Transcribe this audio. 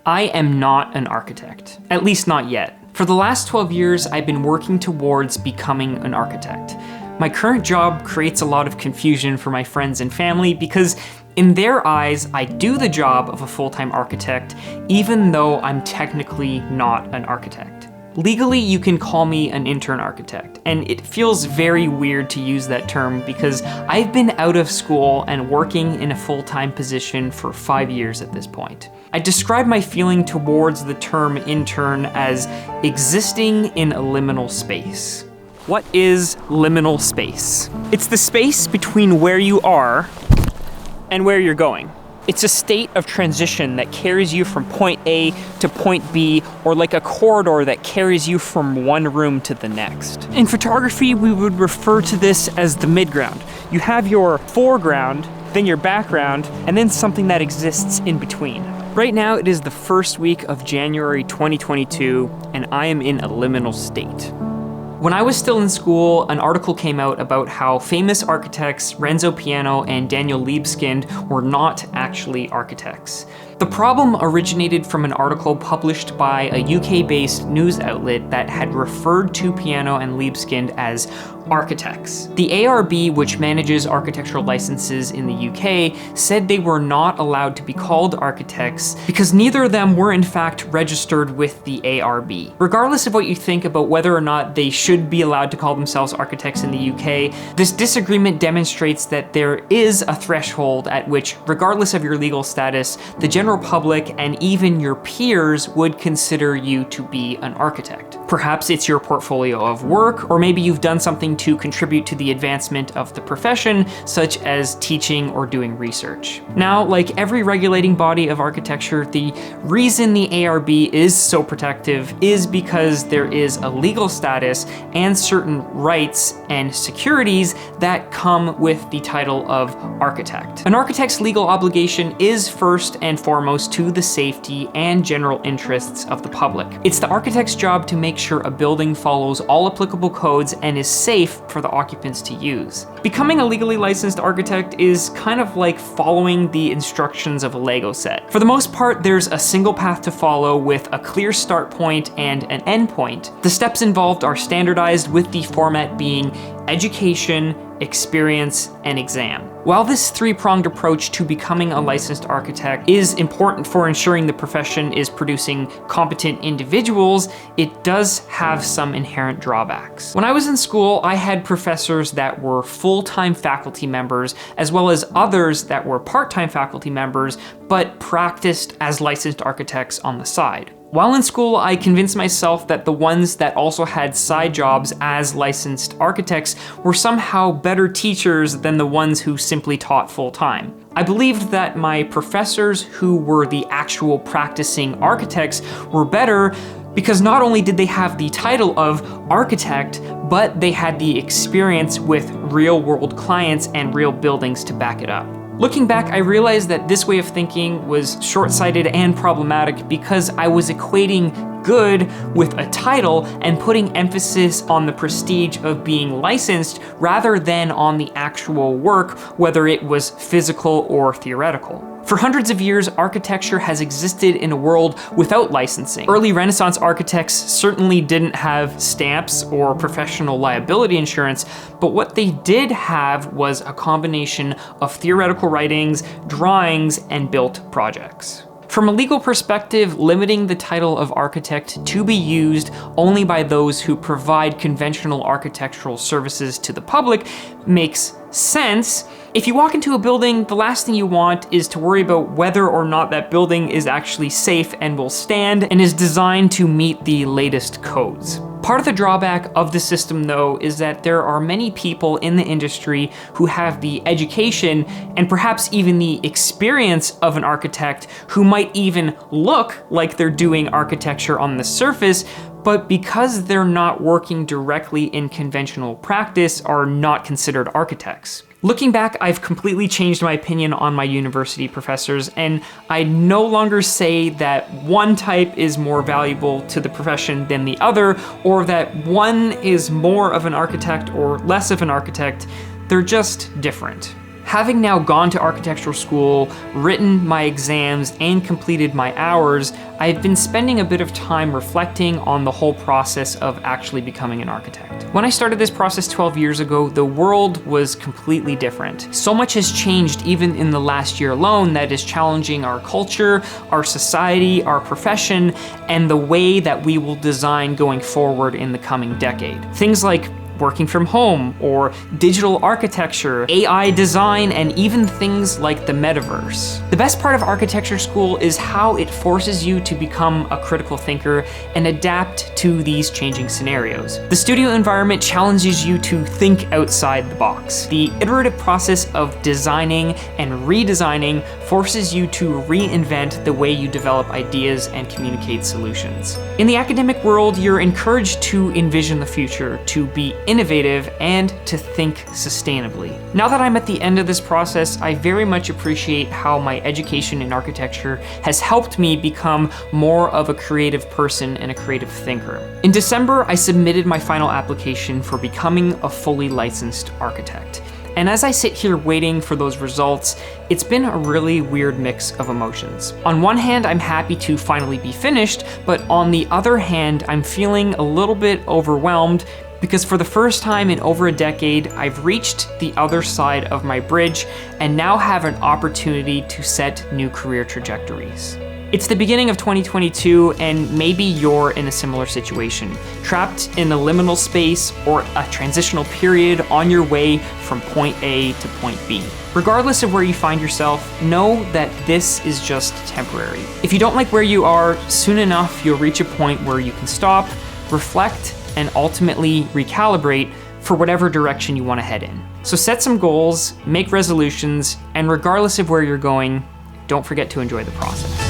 I am not an architect, at least not yet. For the last 12 years, I've been working towards becoming an architect. My current job creates a lot of confusion for my friends and family because in their eyes, I do the job of a full-time architect, even though I'm technically not an architect. Legally, you can call me an intern architect, and it feels very weird to use that term because I've been out of school and working in a full-time position for 5 years at this point. I describe my feeling towards the term intern as existing in a liminal space. What is liminal space? It's the space between where you are and where you're going. It's a state of transition that carries you from point A to point B, or like a corridor that carries you from one room to the next. In photography, we would refer to this as the midground. You have your foreground, then your background, and then something that exists in between. Right now, it is the first week of January 2022, and I am in a liminal state. When I was still in school, an article came out about how famous architects Renzo Piano and Daniel Libeskind were not actually architects. The problem originated from an article published by a UK-based news outlet that had referred to Piano and Libeskind as architects. The ARB, which manages architectural licenses in the UK, said they were not allowed to be called architects because neither of them were in fact registered with the ARB. Regardless of what you think about whether or not they should be allowed to call themselves architects in the UK, this disagreement demonstrates that there is a threshold at which, regardless of your legal status, the general public and even your peers would consider you to be an architect. Perhaps it's your portfolio of work, or maybe you've done something to contribute to the advancement of the profession, such as teaching or doing research. Now, like every regulating body of architecture, the reason the ARB is so protective is because there is a legal status and certain rights and securities that come with the title of architect. An architect's legal obligation is first and foremost to the safety and general interests of the public. It's the architect's job to make sure a building follows all applicable codes and is safe for the occupants to use. Becoming a legally licensed architect is kind of like following the instructions of a Lego set. For the most part, there's a single path to follow with a clear start point and an end point. The steps involved are standardized, with the format being education, experience, and exam. While this three-pronged approach to becoming a licensed architect is important for ensuring the profession is producing competent individuals, it does have some inherent drawbacks. When I was in school, I had professors that were full-time faculty members, as well as others that were part-time faculty members, but practiced as licensed architects on the side. While in school, I convinced myself that the ones that also had side jobs as licensed architects were somehow better teachers than the ones who simply taught full-time. I believed that my professors who were the actual practicing architects were better because not only did they have the title of architect, but they had the experience with real-world clients and real buildings to back it up. Looking back, I realized that this way of thinking was short-sighted and problematic because I was equating good with a title and putting emphasis on the prestige of being licensed rather than on the actual work, whether it was physical or theoretical. For hundreds of years, architecture has existed in a world without licensing. Early Renaissance architects certainly didn't have stamps or professional liability insurance, but what they did have was a combination of theoretical writings, drawings, and built projects. From a legal perspective, limiting the title of architect to be used only by those who provide conventional architectural services to the public makes sense. If you walk into a building, the last thing you want is to worry about whether or not that building is actually safe and will stand and is designed to meet the latest codes. Part of the drawback of the system, though, is that there are many people in the industry who have the education and perhaps even the experience of an architect who might even look like they're doing architecture on the surface, but because they're not working directly in conventional practice, are not considered architects. Looking back, I've completely changed my opinion on my university professors, and I no longer say that one type is more valuable to the profession than the other, or that one is more of an architect or less of an architect. They're just different. Having now gone to architectural school, written my exams, and completed my hours, I've been spending a bit of time reflecting on the whole process of actually becoming an architect. When I started this process 12 years ago, the world was completely different. So much has changed even in the last year alone that is challenging our culture, our society, our profession, and the way that we will design going forward in the coming decade. Things like working from home, or digital architecture, AI design, and even things like the metaverse. The best part of architecture school is how it forces you to become a critical thinker and adapt to these changing scenarios. The studio environment challenges you to think outside the box. The iterative process of designing and redesigning forces you to reinvent the way you develop ideas and communicate solutions. In the academic world, you're encouraged to envision the future, to be innovative, and to think sustainably. Now that I'm at the end of this process, I very much appreciate how my education in architecture has helped me become more of a creative person and a creative thinker. In December, I submitted my final application for becoming a fully licensed architect. And as I sit here waiting for those results, it's been a really weird mix of emotions. On one hand, I'm happy to finally be finished, but on the other hand, I'm feeling a little bit overwhelmed because for the first time in over a decade, I've reached the other side of my bridge and now have an opportunity to set new career trajectories. It's the beginning of 2022, and maybe you're in a similar situation, trapped in a liminal space or a transitional period on your way from point A to point B. Regardless of where you find yourself, know that this is just temporary. If you don't like where you are, soon enough you'll reach a point where you can stop, reflect, and ultimately recalibrate for whatever direction you want to head in. So set some goals, make resolutions, and regardless of where you're going, don't forget to enjoy the process.